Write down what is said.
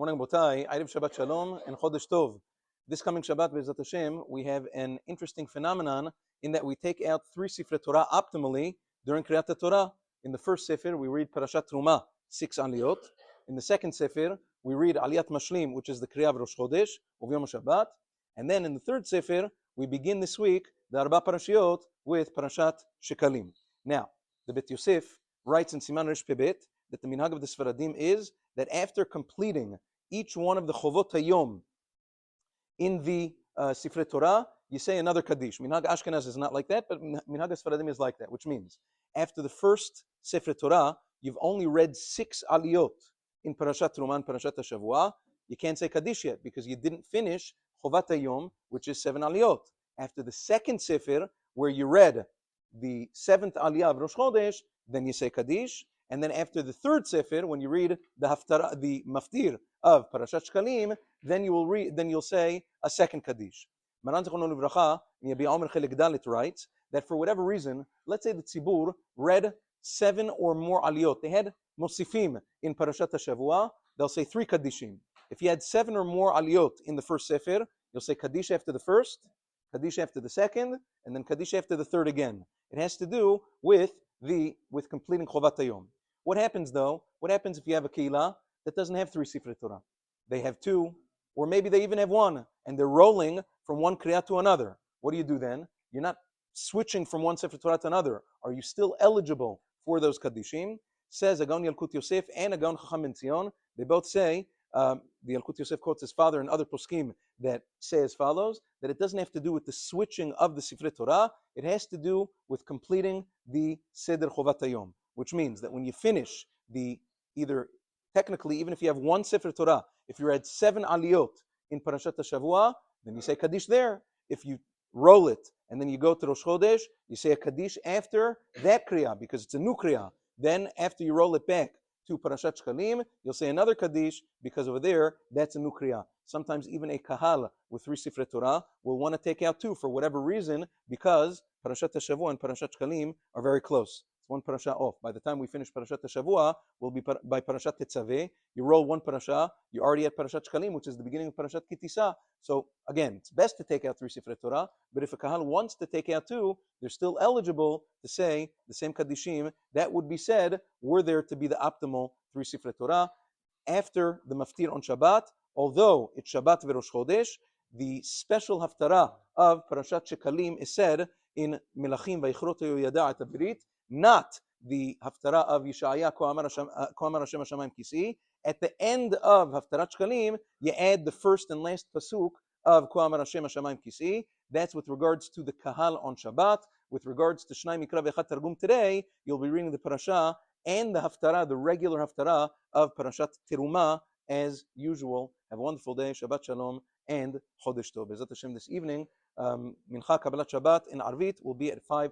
Morning, Botai. Erev Shabbat Shalom and Chodesh Tov. This coming Shabbat, Be'ezrat Hashem, we have an interesting phenomenon in that we take out 3 Sifrei Torah optimally during Kriyat Torah. In the first Sefer, we read Parashat Teruma, 6 aliyot. In the second Sefer, we read Aliyat Mashlim, which is the Kriya of Rosh Chodesh, of Yom HaShabbat. And then in the third Sefer, we begin this week the Arba Parashiyot with Parashat Shekalim. Now, the Bet Yosef writes in Siman Resh Pebet that the minhag of the Sfaradim is that after completing each one of the Chovot Hayom in the Sifrei Torah, you say another Kaddish. Minhag Ashkenaz is not like that, but Minhag Sfaradim is like that, which means after the first Sifrei Torah, you've only read 6 aliyot in Parashat Teruma and Parashat HaShavua. You can't say Kaddish yet because you didn't finish Chovat Hayom, which is 7 aliyot. After the second Sefer, where you read the 7th aliyah of Rosh Chodesh, then you say Kaddish. And then after the third Sefer, when you read the Haftara, the Maftir of Parashat Shekalim, then you'll say a second Kaddish. Maran Zichrono Livracha, Yabi Omer Chelik Dalet writes that for whatever reason, let's say the Tzibur read 7 or more aliyot. They had Mosifim in Parashat HaShavua, they'll say 3 Kaddishim. If you had 7 or more aliyot in the first Sefer, you'll say Kaddish after the first, Kaddish after the second, and then Kaddish after the third again. It has to do with completing Chovat Hayom. What happens though? What happens if you have a Keilah that doesn't have 3 Sifrei Torah? They have 2, or maybe they even have 1, and they're rolling from one Kriyah to another. What do you do then? You're not switching from one Sefer Torah to another. Are you still eligible for those Kaddishim? Says Agon Yalkut Yosef and Agon Chacham Ben Zion. They both say, the Yalkut Yosef quotes his father and other poskim that say as follows, that it doesn't have to do with the switching of the Sifrei Torah, it has to do with completing the Seder Chovat Hayom, which means that when you finish either technically, even if you have 1 Sefer Torah, if you read 7 aliyot in Parashat HaShavua, then you say Kaddish there. If you roll it and then you go to Rosh Chodesh, you say a Kaddish after that Kriya because it's a new Kriya. Then after you roll it back to Parashat Shekalim, you'll say another Kaddish because over there, that's a new Kriya. Sometimes even a Kahal with 3 Sifrei Torah will want to take out 2 for whatever reason because Parashat HaShavua and Parashat Shekalim are very close. It's 1 parasha off. By the time we finish Parashat HaShavua, we'll be by Parashat Tetzaveh. You roll 1 parasha, you're already at Parashat Shekalim, which is the beginning of Parashat Kitisa. So again, it's best to take out 3 Sifrei Torah, but if a Kahal wants to take out 2, they're still eligible to say the same Kaddishim that would be said were there to be the optimal 3 Sifrei Torah. After the Maftir on Shabbat, although it's Shabbat veRosh Chodesh, the special Haftarah of Parashat Shekalim is said in Melachim Vayichrot Yada et Abrit, not the Haftarah of Yeshaya Ko Amar Hashem Hashamayim Kisi. At the end of Haftarat Shekalim, you add the first and last pasuk of Ko Amar Hashem Hashamayim Kisi. That's with regards to the Kahal on Shabbat. With regards to Shnai Mikra V'Echat Targum today, you'll be reading the parasha and the Haftarah, the regular Haftarah of Parashat Teruma as usual. Have a wonderful day, Shabbat Shalom and Chodesh Tov. Be'ezrat Hashem this evening, Mincha Kabbalat Shabbat in Arvit will be at 5:20.